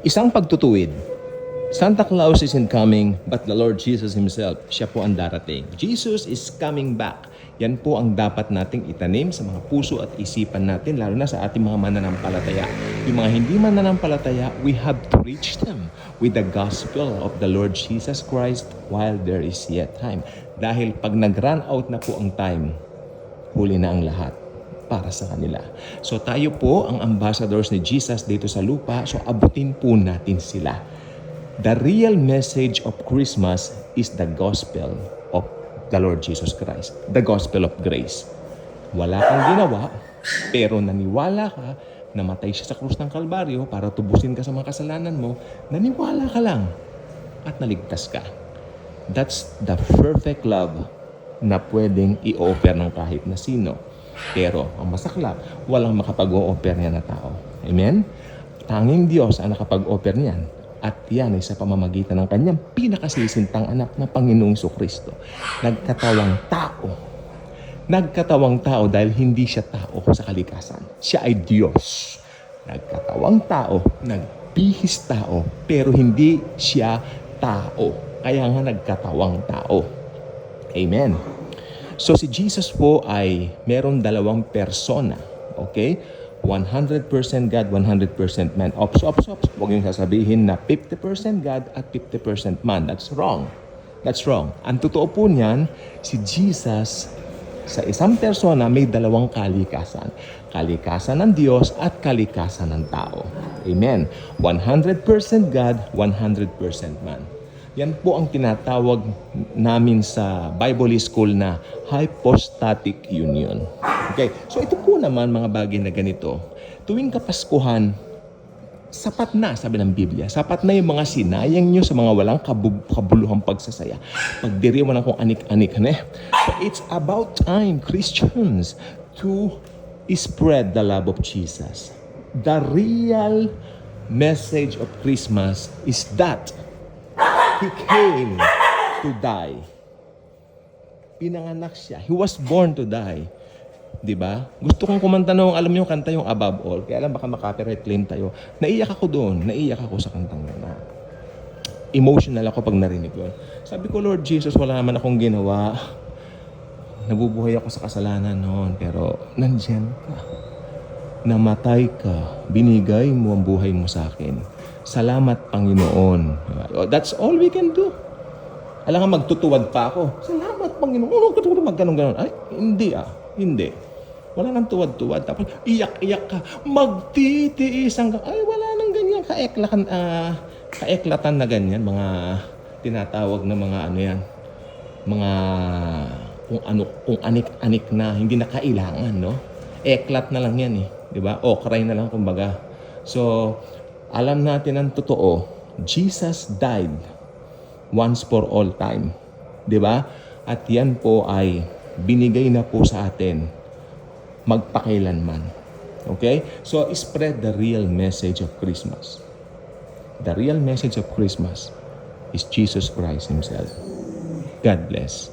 Isang pagtutuwid. Santa Claus isn't coming, but the Lord Jesus Himself, siya po ang darating. Jesus is coming back. Yan po ang dapat nating itanim sa mga puso at isipan natin, lalo na sa ating mga mananampalataya. Yung mga hindi mananampalataya, we have to reach them with the gospel of the Lord Jesus Christ while there is yet time. Dahil pag nag-run out na po ang time, huli na ang lahat para sa kanila. So tayo po ang ambassadors ni Jesus dito sa lupa, so abutin po natin sila. The real message of Christmas is the gospel of the Lord Jesus Christ. The gospel of grace. Wala kang ginawa, pero naniwala ka, namatay siya sa krus ng Kalbaryo para tubusin ka sa mga kasalanan mo, naniwala ka lang at naligtas ka. That's the perfect love na pwedeng i-offer ng kahit na sino. Pero ang masaklap, walang makapag-o-offer niya na tao. Amen? Tanging Diyos ang nakapag-offer niyan. At yan ay sa pamamagitan ng kanyang pinakasisintang anak na Panginoong Jesucristo. Nagkatawang tao. Nagkatawang tao dahil hindi siya tao sa kalikasan. Siya ay Diyos. Nagkatawang tao, nagbihis tao, pero hindi siya tao. Kaya nga nagkatawang tao. Amen. So si Jesus po ay meron dalawang persona. Okay? 100% God, 100% man. Ops. Huwag yung sasabihin na 50% God at 50% man. That's wrong. That's wrong. Ang totoo po niyan, si Jesus sa isang persona may dalawang kalikasan. Kalikasan ng Diyos at kalikasan ng tao. Amen. 100% God, 100% man. Yan po ang tinatawag namin sa Bible School na hypostatic union. Okay, so ito po naman mga bagay na ganito. Tuwing Kapaskuhan, sapat na, sabi ng Biblia, sapat na yung mga sinayang nyo sa mga walang kabuluhang pagsasaya. Pagdiriwan ng kung anik-anik na. So it's about time, Christians, to spread the love of Jesus. The real message of Christmas is that He came to die. Pinanganak siya. He was born to die. Diba? Gusto kong kumanta nung, alam niyo yung kanta yung Above All. Kaya lang baka makapiright claim tayo. Naiyak ako doon. Naiyak ako sa kantang yun. Emotional ako pag narinig yun. Sabi ko, Lord Jesus, wala naman akong ginawa. Nabubuhay ako sa kasalanan noon. Pero nandyan ka. Namatay ka. Binigay mo ang buhay mo sa akin. Salamat, Panginoon. That's all we can do. Alam nga, magtutuwad pa ako. Salamat, Panginoon. Magganon-ganon. Ay, hindi. Hindi. Wala nang tuwad-tuwad. Tapos, iyak-iyak ka. Magtitiis hanggang, ay, wala nang ganyan. Kaeklatan na ganyan. Mga tinatawag na mga ano yan. Mga kung anik-anik na, hindi na kailangan, no? Eklat na lang yan, eh. Diba? O, cry na lang, kumbaga. So, alam natin ang totoo, Jesus died once for all time. Diba? At yan po ay binigay na po sa atin magpakailanman. Okay? So, spread the real message of Christmas. The real message of Christmas is Jesus Christ Himself. God bless.